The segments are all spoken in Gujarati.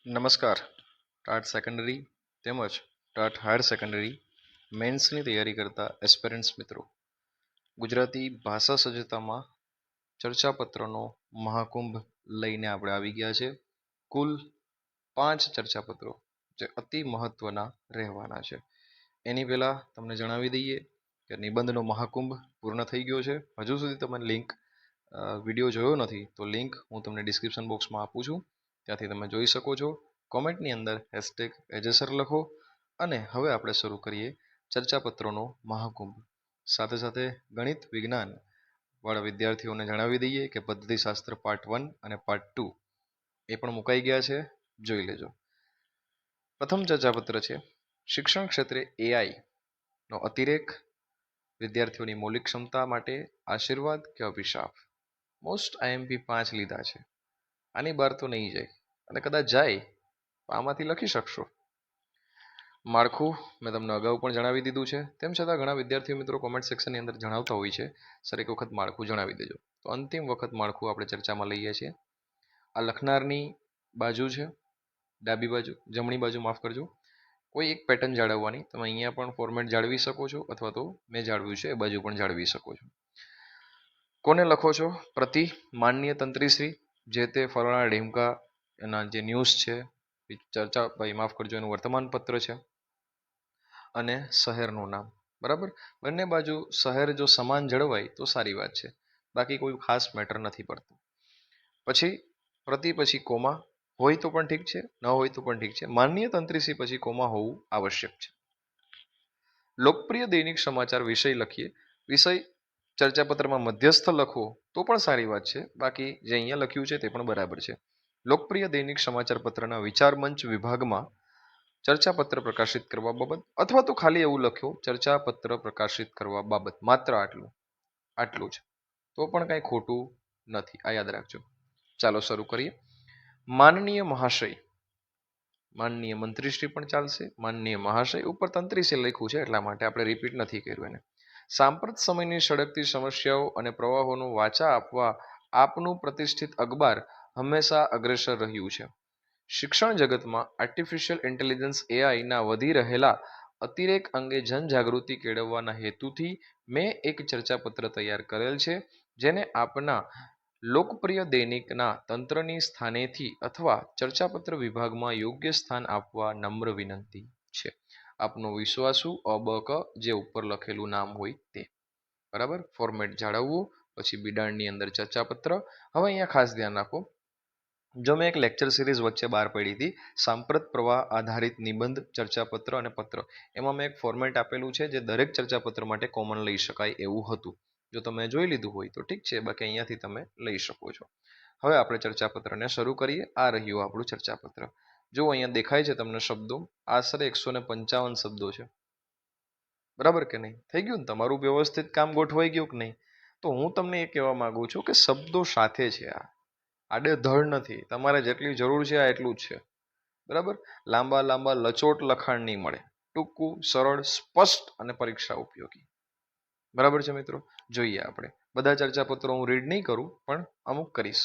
નમસ્કાર. ટાટ સેકન્ડરી તેમજ ટાટ હાયર સેકન્ડરી મેન્સની તૈયારી કરતા એસ્પિરન્ટ્સ મિત્રો, ગુજરાતી ભાષા સજ્જતામાં ચર્ચાપત્રનો મહાકુંભ લઈને આપણે આવી ગયા છે. કુલ 5 ચર્ચાપત્રો જે અતિ મહત્વના રહેવાના છે. એની પહેલાં તમને જણાવી દઈએ કે નિબંધનો મહાકુંભ પૂર્ણ થઈ ગયો છે. હજુ સુધી તમે લિંક વિડીયો જોયો નથી તો લિંક હું તમને ડિસ્ક્રિપ્શન બોક્સમાં આપું છું, ત્યાંથી તમે જોઈ શકો છો. કોમેન્ટની અંદર #એજેસર લખો અને હવે આપણે શરૂ કરીએ ચર્ચાપત્રોનો મહાકુંભ. સાથે સાથે ગણિત વિજ્ઞાન વાળા વિદ્યાર્થીઓને જણાવી દઈએ કે પદ્ધતિશાસ્ત્ર પાર્ટ 1 અને પાર્ટ 2 એ પણ મુકાઈ ગયા છે, જોઈ લેજો. પ્રથમ ચર્ચાપત્ર છે શિક્ષણ ક્ષેત્રે AI નો અતિરેક, વિદ્યાર્થીઓની મૌલિક ક્ષમતા માટે આશીર્વાદ કે અભિશાપ. મોસ્ટ IMP 5 લીધા છે. આની બહાર તો નહીં જાય, અને કદાચ જાય તો આમાંથી લખી શકશો. માળખું મેં તમને અગાઉ પણ જણાવી દીધું છે, તેમ છતાં ઘણા વિદ્યાર્થીઓ મિત્રો કોમેન્ટ સેક્શનની અંદર જણાવતા હોય છે સર એક વખત માળખું જણાવી દેજો. તો અંતિમ વખત માળખું આપણે ચર્ચામાં લઈએ છીએ. આ લખનારની બાજુ છે, ડાબી બાજુ, જમણી બાજુ માફ કરજો. કોઈ એક પેટર્ન જાળવવાની, તમે અહીંયા પણ ફોર્મેટ જાળવી શકો છો અથવા તો મેં જાળવ્યું છે એ બાજુ પણ જાળવી શકો છો. કોને લખો છો? પ્રતિ માનનીય તંત્રીશ્રી, જે તે ફલાણા ઢીમકા એના જે ન્યૂઝ છે, ચર્ચા ભાઈ માફ કરજો એનું વર્તમાનપત્ર છે, અને શહેરનું નામ. બરાબર, બંને બાજુ શહેર જો સમાન જળવાય તો સારી વાત છે, બાકી કોઈ ખાસ મેટર નથી પડતું. પછી પ્રતિ પછી કોમા હોય તો પણ ઠીક છે, ન હોય તો પણ ઠીક છે. માનનીય તંત્રીશ્રી પછી કોમા હોવું આવશ્યક છે. લોકપ્રિય દૈનિક સમાચાર વિષય લખીએ. વિષય ચર્ચાપત્રમાં મધ્યસ્થ લખવો તો પણ સારી વાત છે, બાકી જે અહીંયા લખ્યું છે તે પણ બરાબર છે. લોકપ્રિય દૈનિક સમાચાર પત્રના વિચાર મંચ વિભાગમાં ચર્ચાપત્ર પ્રકાશિત કરવા બાબત, અથવા તો ખાલી એવું લખ્યું ચર્ચાપત્ર પ્રકાશિત કરવા બાબત, માત્ર આટલું જ, તો પણ કંઈ ખોટું નથી, આ યાદ રાખજો. ચાલો શરૂ કરીએ. માનનીય મહાશય, માનનીય મંત્રીશ્રી પણ ચાલશે, માનનીય મહાશય ઉપર તંત્રીશ્રી લખ્યું છે એટલા માટે આપણે રિપીટ નથી કર્યું એને. સાંપ્રત સમયની સળગતી સમસ્યાઓ અને પ્રવાહોનું વાચા આપવા આપનું પ્રતિષ્ઠિત અખબાર હંમેશા અગ્રેસર રહ્યું છે. શિક્ષણ જગતમાં આર્ટિફિશિયલ ઇન્ટેલિજન્સ AI ના વધી રહેલા અતિરેક અંગે જનજાગૃતિ કેળવવાના હેતુથી મેં એક ચર્ચાપત્ર તૈયાર કરેલ છે, જેને આપના લોકપ્રિય દૈનિકના તંત્રની સ્થાનેથી અથવા ચર્ચાપત્ર વિભાગમાં યોગ્ય સ્થાન આપવા નમ્ર વિનંતી છે. આપનું વિશ્વાસુ અબક, જે ઉપર લખેલું નામ હોય તે. બરાબર, ફોર્મેટ જાળવવું. પછી બિડાણની અંદર ચર્ચાપત્ર. હવે અહીંયા ખાસ ધ્યાન રાખો, જો મેં એક લેક્ચર સિરીઝ વચ્ચે બહાર પડી હતી, સાંપ્રત પ્રવાહ આધારિત નિબંધ ચર્ચાપત્ર અને પત્ર, એમાં મેં એક ફોર્મેટ આપેલું છે જે દરેક ચર્ચાપત્ર માટે કોમન લઈ શકાય એવું હતું. જો તમે જોઈ લીધું હોય તો ઠીક છે, બાકી અહીંયાથી તમે લઈ શકો છો. હવે આપણે ચર્ચાપત્રને શરૂ કરીએ. આ રહ્યું આપણું ચર્ચાપત્ર. જો અહીંયા દેખાય છે તમને શબ્દો, આશરે 155 શબ્દો છે. બરાબર કે નહીં? થઈ ગયું ને તમારું વ્યવસ્થિત કામ ગોઠવાઈ ગયું કે નહીં? તો હું તમને એ કહેવા માંગુ છું કે શબ્દો સાથે છે, આ આડેધડ નથી. તમારે જેટલી જરૂર છે આ એટલું જ છે. બરાબર, લાંબા લાંબા લચોટ લખાણ નહીં મળે, ટૂંકું, સરળ, સ્પષ્ટ અને પરીક્ષા ઉપયોગી. બરાબર છે મિત્રો? જોઈએ આપણે. બધા ચર્ચાપત્રો હું રીડ નહીં કરું, પણ અમુક કરીશ.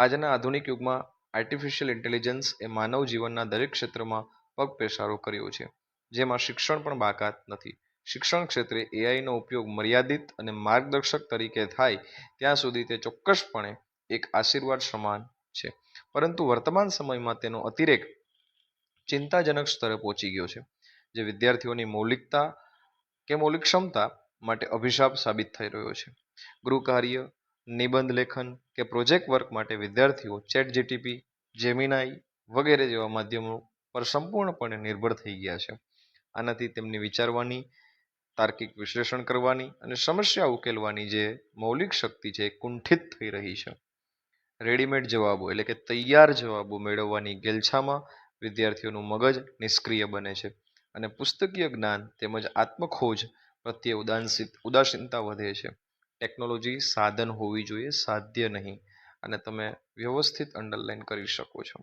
આજના આધુનિક યુગમાં આર્ટિફિશિયલ ઇન્ટેલિજન્સ એ માનવ જીવનના દરેક ક્ષેત્રમાં પગપેસારો કર્યો છે, જેમાં શિક્ષણ પણ બાકાત નથી. શિક્ષણ ક્ષેત્રે AI નો ઉપયોગ મર્યાદિત અને માર્ગદર્શક તરીકે થાય ત્યાં સુધી તે ચોક્કસપણે એક આશીર્વાદ સમાન છે, પરંતુ વર્તમાન સમયમાં તેનો અતિરેક ચિંતાજનક સ્તરે પહોંચી ગયો છે, જે વિદ્યાર્થીઓની મૌલિકતા કે મૌલિક ક્ષમતા માટે અભિશાપ સાબિત થઈ રહ્યો છે. ગૃહ કાર્ય, નિબંધ લેખન કે પ્રોજેક્ટ વર્ક માટે વિદ્યાર્થીઓ ChatGPT, જેમિનાઈ વગેરે જેવા માધ્યમો પર સંપૂર્ણપણે નિર્ભર થઈ ગયા છે. આનાથી તેમની વિચારવાની, તાર્કિક વિશ્લેષણ કરવાની અને સમસ્યા ઉકેલવાની જે મૌલિક શક્તિ છે એ કુંઠિત થઈ રહી છે. રેડીમેડ જવાબો એટલે કે તૈયાર જવાબો મેળવવાની ગેલછામાં વિદ્યાર્થીઓનું મગજ નિષ્ક્રિય બને છે, અને પુસ્તકીય જ્ઞાન તેમજ આત્મખોજ પ્રત્યે ઉદાસીનતા વધે છે. ટેકનોલોજી સાધન હોવી જોઈએ, સાધ્ય નહીં, અને તમે વ્યવસ્થિત અંડરલાઈન કરી શકો છો.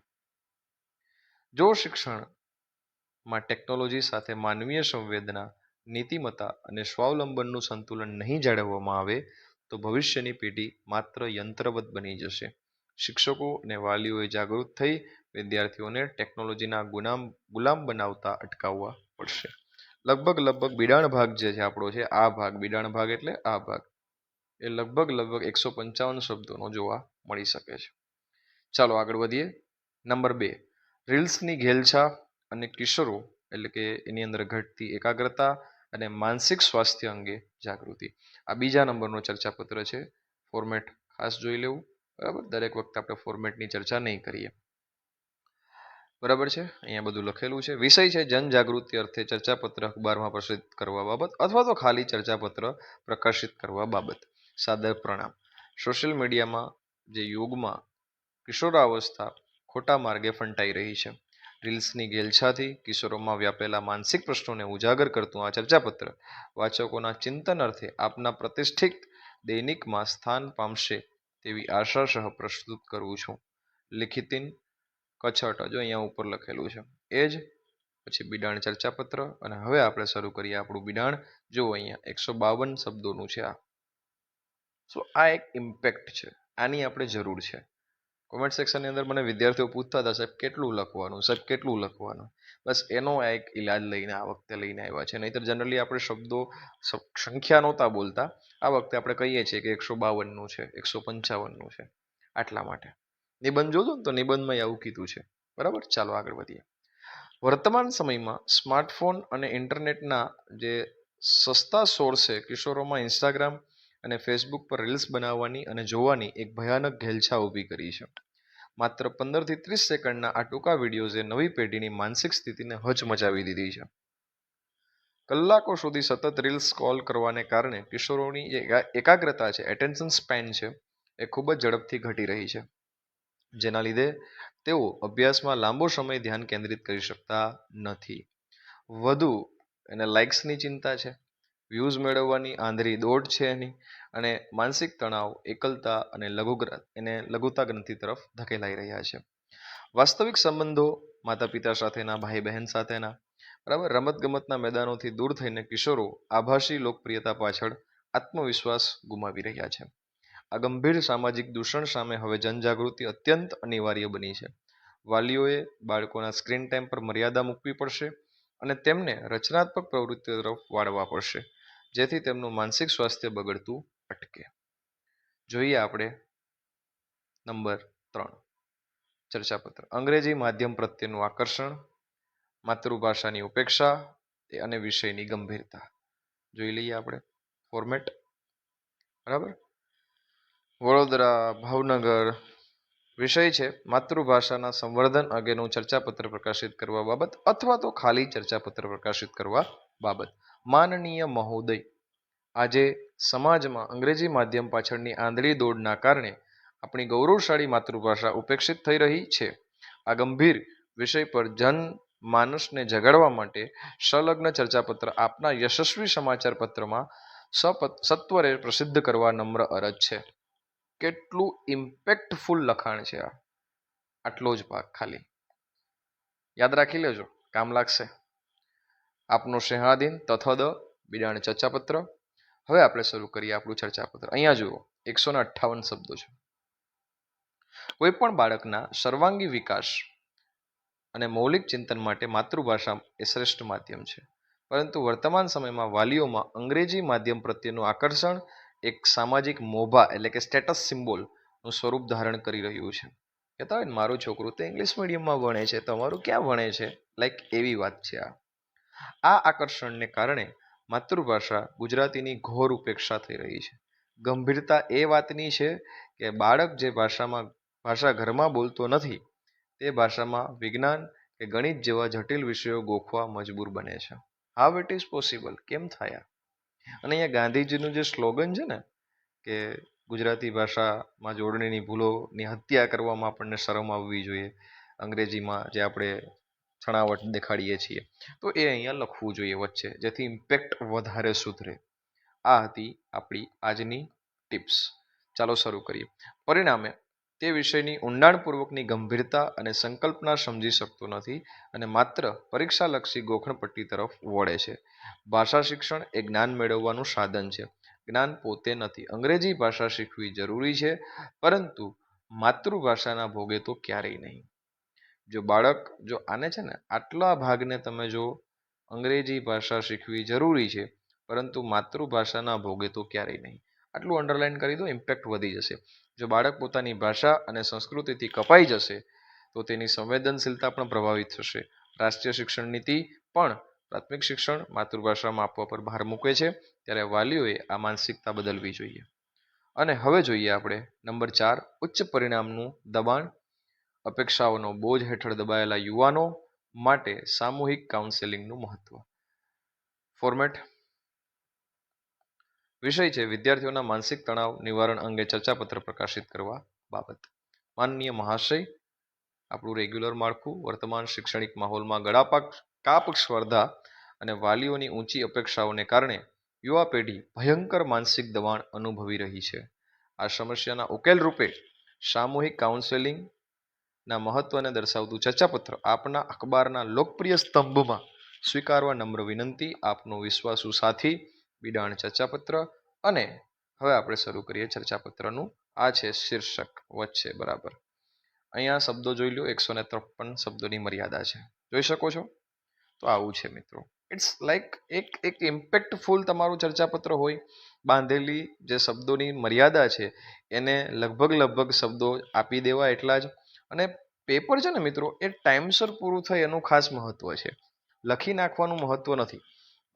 જો શિક્ષણમાં ટેકનોલોજી સાથે માનવીય સંવેદના, નીતિમત્તા અને સ્વાવલંબનનું સંતુલન નહીં જાળવવામાં આવે તો ભવિષ્યની પેઢી માત્ર યંત્રવત બની જશે. શિક્ષકો અને વાલીઓએ જાગૃત થઈ વિદ્યાર્થીઓને ટેકનોલોજીના ગુલામ બનાવતા અટકાવવા પડશે. લગભગ બિડાણ ભાગ જે છે આપણો છે આ ભાગ, બિડાણ ભાગ એટલે આ ભાગ, એ લગભગ 155 શબ્દોનો જોવા મળી શકે છે. ચાલો આગળ વધીએ. નંબર 2, રીલ્સની ઘેલછા અને કિશોરો એટલે કે એની અંદર ઘટતી એકાગ્રતા અને માનસિક સ્વાસ્થ્ય અંગે જાગૃતિ. આ બીજા નંબરનો ચર્ચાપત્ર છે. ફોર્મેટ ખાસ જોઈ લેવું, બરાબર. દરેક વખતે આપણે ફોર્મેટની ચર્ચા નહીં કરીએ, બરાબર છે. અહીંયા બધું લખેલું છે. વિષય છે જનજાગૃતિ અર્થે ચર્ચાપત્ર અખબારમાં પ્રસિદ્ધ કરવા બાબત અથવા તો ખાલી ચર્ચાપત્ર પ્રકાશિત કરવા બાબત. સાદર પ્રણામ. સોશિયલ મીડિયામાં જે યુગમાં કિશોરાવસ્થા ખોટા માર્ગે ફંટાઈ રહી છે. રીલ્સની ઘેલછાથી કિશોરોમાં વ્યાપેલા માનસિક પ્રશ્નોને ઉજાગર કરતું આ ચર્ચાપત્ર વાચકોના ચિંતન અર્થે આપના પ્રતિષ્ઠિત દૈનિકમાં સ્થાન પામશે તેવી આશા સહ પ્રસ્તુત કરું છું. લિખિતિન કચ્છટ, જો અહીંયા ઉપર લખેલું છે એ જ. પછી બિડાણ ચર્ચાપત્ર. અને હવે આપણે શરૂ કરીએ આપણું બિડાણ. જો અહીંયા 152 શબ્દોનું છે આ. સો આ એક ઇમ્પેક્ટ છે, આની આપણે જરૂર છે. કોમેન્ટ સેક્શનની અંદર મને વિદ્યાર્થીઓ પૂછતા હતા, સાહેબ કેટલું લખવાનું, સાહેબ કેટલું લખવાનું. બસ એનો આ એક ઇલાજ લઈને આ વખતે લઈને આવ્યા છે. નહીંતર જનરલી આપણે શબ્દો સંખ્યા નહોતા બોલતા. આ વખતે આપણે કહીએ છીએ કે 152નું છે, 155નું છે, આટલા માટે. નિબંધ જોજો ને તો નિબંધમાં આવું કીધું છે, બરાબર. ચાલો આગળ વધીએ. વર્તમાન સમયમાં સ્માર્ટફોન અને ઇન્ટરનેટના જે સસ્તા સોર્સે કિશોરોમાં ઇન્સ્ટાગ્રામ અને ફેસબુક પર રીલ્સ બનાવવાની અને જોવાની એક ભયાનક ઘેલછા ઊભી કરી છે. માત્ર 15 થી 30 સેકન્ડના આ ટૂંકા વિડીયોઝે નવી પેઢીની માનસિક સ્થિતિને હચમચાવી દીધી છે. કલાકો સુધી સતત રીલ્સ સ્ક્રોલ કરવાને કારણે કિશોરોની જે એકાગ્રતા છે, એટેન્શન સ્પેન છે, એ ખૂબ જ ઝડપથી ઘટી રહી છે. જેના લીધે તેઓ અભ્યાસમાં લાંબો સમય ધ્યાન કેન્દ્રિત કરી શકતા નથી. વધુ એને લાઇક્સની ચિંતા છે, વ્યૂઝ મેળવવાની આંધળી દોડ છે એની, અને માનસિક તણાવ, એકલતા અને લઘુતા ગ્રંથિ તરફ ધકેલાઈ રહ્યા છે. વાસ્તવિક સંબંધો, માતા પિતા સાથેના, ભાઈ બહેન સાથેના, બરાબર, રમતગમતના મેદાનોથી દૂર થઈને કિશોરો આભાસી લોકપ્રિયતા પાછળ આત્મવિશ્વાસ ગુમાવી રહ્યા છે. આ ગંભીર સામાજિક દૂષણ સામે હવે જનજાગૃતિ અત્યંત અનિવાર્ય બની છે. વાલીઓએ બાળકોના સ્ક્રીન ટાઈમ પર મર્યાદા મૂકવી પડશે અને તેમને રચનાત્મક પ્રવૃત્તિઓ તરફ વાળવા પડશે, જેથી તેમનું માનસિક સ્વાસ્થ્ય બગડતું અટકે. જોઈએ આપણે નંબર 3 ચર્ચાપત્ર. અંગ્રેજી માધ્યમ પ્રત્યેનું આકર્ષણ, માતૃભાષાની ઉપેક્ષા અને વિષયની ગંભીરતા. જોઈ લઈએ આપણે ફોર્મેટ, બરાબર. વડોદરા, ભાવનગર. વિષય છે માતૃભાષાના સંવર્ધન અંગેનું ચર્ચાપત્ર પ્રકાશિત કરવા બાબત અથવા તો ખાલી ચર્ચાપત્ર પ્રકાશિત કરવા બાબત. માનનીય મહોદય, આજે સમાજમાં અંગ્રેજી માધ્યમ પાછળની આંધળી દોડના કારણે આપણી ગૌરવશાળી માતૃભાષા ઉપેક્ષિત થઈ રહી છે. આ ગંભીર વિષય પર જનમાનસને જગાડવા માટે સંલગ્ન ચર્ચાપત્ર આપના યશસ્વી સમાચાર પત્રમાં સત્વરે પ્રસિદ્ધ કરવા નમ્ર અરજ છે. કેટલું ઇમ્પેક્ટફુલ લખાણ છે આ. આટલો જ ભાગ ખાલી યાદ રાખી લેજો, કામ લાગશે. આપનો સ્નેહાધીન તથદ બિડાણ ચર્ચાપત્ર. હવે આપણે શરૂ કરીએ આપણું ચર્ચાપત્ર. અહીંયા જુઓ 158 શબ્દો છે. કોઈ પણ બાળકના સર્વાંગી વિકાસ અને મૌલિક ચિંતન માટે માતૃભાષા એ શ્રેષ્ઠ માધ્યમ છે. પરંતુ વર્તમાન સમયમાં વાલીઓમાં અંગ્રેજી માધ્યમ પ્રત્યેનું આકર્ષણ એક સામાજિક મોભા એટલે કે સ્ટેટસ સિમ્બોલનું સ્વરૂપ ધારણ કરી રહ્યું છે. કહેતા હોય ને, મારું છોકરું તો ઇંગ્લિશ મીડિયમમાં ભણે છે, તમારું ક્યાં ભણે છે, લાઈક એવી વાત છે આ આકર્ષણને કારણે માતૃભાષા ગુજરાતીની ઘોર ઉપેક્ષા થઈ રહી છે. ગંભીરતા એ વાતની છે કે બાળક જે ભાષા ઘરમાં બોલતો નથી તે ભાષામાં વિજ્ઞાન કે ગણિત જેવા જટિલ વિષયો ગોખવા મજબૂર બને છે. હાઉ ઇટ ઇઝ પોસિબલ, કેમ થાય? અને અહીંયા ગાંધીજીનું જે સ્લોગન છે ને કે ગુજરાતી ભાષામાં જોડણીની ભૂલોની હત્યા કરવામાં આપણને શરમ આવવી જોઈએ, અંગ્રેજીમાં જે આપણે છણાવટ દેખાડીએ છીએ, તો એ અહીંયા લખવું જોઈએ વચ્ચે, જેથી ઇમ્પેક્ટ વધારે સુધરે. આ હતી આપણી આજની ટિપ્સ. ચાલો શરૂ કરીએ. પરિણામે તે વિષયની ઊંડાણપૂર્વકની ગંભીરતા અને સંકલ્પના સમજી શકતો નથી અને માત્ર પરીક્ષાલક્ષી ગોખણપટ્ટી તરફ વળે છે. ભાષા શિક્ષણ એ જ્ઞાન મેળવવાનું સાધન છે, જ્ઞાન પોતે નથી. અંગ્રેજી ભાષા શીખવી જરૂરી છે, પરંતુ માતૃભાષાના ભોગે તો ક્યારેય નહીં. જો બાળક જો આને છે ને આટલા ભાગને તમે જો અંગ્રેજી ભાષા શીખવી જરૂરી છે પરંતુ માતૃભાષાના ભોગે તો ક્યારેય નહીં. આટલું અંડરલાઈન કરી દો, ઇમ્પેક્ટ વધી જશે. જો બાળક પોતાની ભાષા અને સંસ્કૃતિથી કપાઈ જશે તો તેની સંવેદનશીલતા પણ પ્રભાવિત થશે. રાષ્ટ્રીય શિક્ષણ નીતિ પણ પ્રાથમિક શિક્ષણ માતૃભાષામાં આપવા પર ભાર મૂકે છે, ત્યારે વાલીઓએ આ માનસિકતા બદલવી જોઈએ. અને હવે જોઈએ આપણે નંબર 4, ઉચ્ચ પરિણામનું દબાણ. અપેક્ષાઓનો બોજ હેઠળ દબાયેલા યુવાનો માટે સામૂહિક કાઉન્સેલિંગનું મહત્વ. ફોર્મેટ વિષય છે વિદ્યાર્થીઓના માનસિક તણાવ નિવારણ અંગે ચર્ચાપત્ર પ્રકાશિત કરવા બાબત. માનનીય મહાશય, આપણું રેગ્યુલર માળખું વર્તમાન શૈક્ષણિક માહોલમાં કાપ સ્પર્ધા અને વાલીઓની ઊંચી અપેક્ષાઓને કારણે યુવા પેઢી ભયંકર માનસિક દબાણ અનુભવી રહી છે. આ સમસ્યાના ઉકેલ રૂપે સામૂહિક કાઉન્સેલિંગના મહત્વને દર્શાવતું ચર્ચાપત્ર આપના અખબારના લોકપ્રિય સ્તંભમાં સ્વીકારવા નમ્ર વિનંતી. આપનો વિશ્વાસુ સાથી. બિડાણ ચર્ચાપત્ર. અને હવે આપણે શરૂ કરીએ ચર્ચાપત્રનું. આ છે શીર્ષક વચ્ચે, બરાબર. અહીંયા શબ્દો જોઈ લો, 153 શબ્દોની મર્યાદા છે, જોઈ શકો છો. તો આવું છે મિત્રો, ઇટ્સ લાઈક એક ઇમ્પેક્ટફુલ તમારું ચર્ચાપત્ર હોય. બાંધેલી જે શબ્દોની મર્યાદા છે એને લગભગ શબ્દો આપી દેવા એટલા જ. અને પેપર છે ને મિત્રો, એ ટાઈમસર પૂરું થાય એનું ખાસ મહત્વ છે. લખી નાખવાનું મહત્વ નથી.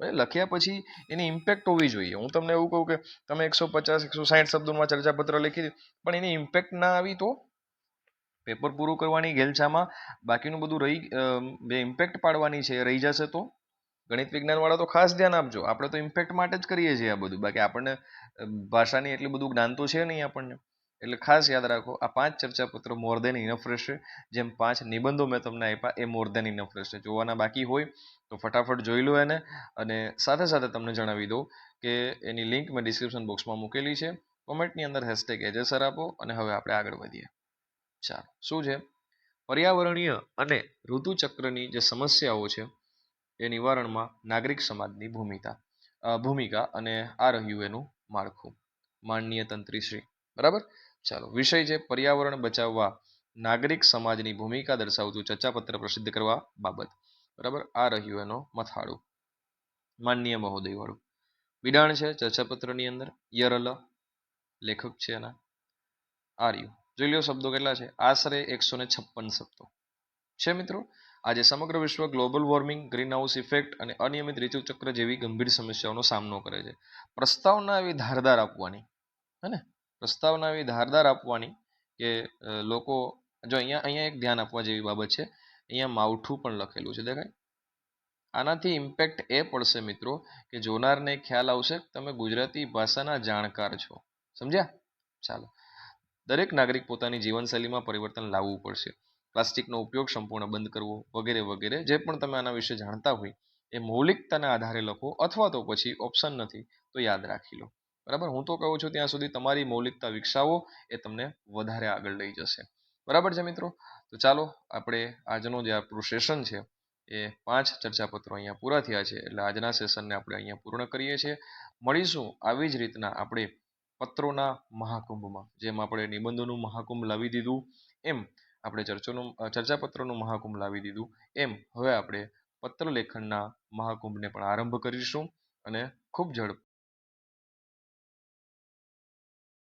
લખ્યા પછી એની ઇમ્પેક્ટ હોવી જોઈએ. હું તમને એવું કહું કે તમે 150-160 શબ્દોમાં ચર્ચાપત્ર લખી દીધું પણ એની ઇમ્પેક્ટ ના આવી તો પેપર પૂરું કરવાની ઘેલછામાં બાકીનું બધું બે ઇમ્પેક્ટ પાડવાની છે રહી જશે તો. ગણિત વિજ્ઞાનવાળા તો ખાસ ધ્યાન આપજો. આપણે તો ઇમ્પેક્ટ માટે જ કરીએ છીએ આ બધું, બાકી આપણને ભાષાની એટલું બધું જ્ઞાન તો છે નહીં આપણને. એટલે ખાસ યાદ રાખો, આ 5 ચર્ચાપત્રો મોર દેન ઇનફ રહેશે. જેમ 5 નિબંધો મેં તમને આપ્યા એ મોર દેન ઇનફ રહેશે. જોવાના બાકી હોય તો ફટાફટ જોઈ લો એને. અને સાથે સાથે તમને જણાવી દઉં કે એની લિંક મેં ડિસ્ક્રિપ્શન બોક્સમાં મૂકેલી છે. કોમેન્ટની અંદર #AJSR આપો. અને હવે આપણે આગળ વધીએ. ચાલો, શું છે પર્યાવરણીય અને ઋતુચક્રની જે સમસ્યાઓ છે એ નિવારણમાં નાગરિક સમાજની ભૂમિકા અને આ રહ્યું એનું માળખું. માનનીય તંત્રીશ્રી, બરાબર. ચાલો, વિષય છે પર્યાવરણ બચાવવા નાગરિક સમાજની ભૂમિકા દર્શાવતું ચર્ચાપત્ર પ્રસિદ્ધ કરવા બાબત, બરાબર. આ રહ્યું એનો મથાળું, માનનીય મહોદય વાળું. બિડાણ છે ચર્ચાપત્રની અંદર. યરલ લેખક છે એના. આર્યુ જોઈ લો શબ્દો કેટલા છે, આશરે 156 શબ્દો છે મિત્રો. આજે સમગ્ર વિશ્વ global warming, green house effect અને અનિયમિત ઋતુચક્ર જેવી ગંભીર સમસ્યાઓનો સામનો કરે છે. પ્રસ્તાવના એવી ધારદાર આપવાની, હે ને, પ્રસ્તાવના એવી ધારદાર આપવાની કે લોકો જો અહીંયા એક ધ્યાન આપવા જેવી બાબત છે. અહીંયા માવઠું પણ લખેલું છે, દેખાય. આનાથી ઇમ્પેક્ટ એ પડશે મિત્રો કે જોનારને ખ્યાલ આવશે તમે ગુજરાતી ભાષાના જાણકાર છો. સમજ્યા? ચાલો, દરેક નાગરિક પોતાની જીવનશૈલીમાં પરિવર્તન લાવવું પડશે. પ્લાસ્ટિકનો ઉપયોગ સંપૂર્ણ બંધ કરવો વગેરે વગેરે. જે પણ તમે આના વિશે જાણતા હોય એ મૌલિકતાના આધારે લખો, અથવા તો પછી ઓપ્શન નથી તો યાદ રાખી લો, બરાબર. હું તો કહું છું ત્યાં સુધી તમારી મૌલિકતા વિકસાવો, એ તમને વધારે આગળ લઈ જશે, બરાબર છે મિત્રો. તો ચાલો, આપણે આજનો જે આપણું સેશન છે એ 5 ચર્ચાપત્રો અહીંયા પૂરા થયા છે. એટલે આજના સેશનને આપણે અહીંયા પૂર્ણ કરીએ છીએ. મળીશું આવી જ રીતના આપણે પત્રોના મહાકુંભમાં. જેમ આપણે નિબંધોનું મહાકુંભ લાવી દીધું એમ આપણે ચર્ચાપત્રોનું મહાકુંભ લાવી દીધું એમ હવે આપણે પત્ર લેખનના મહાકુંભને પણ આરંભ કરીશું. અને ખૂબ ઝડપ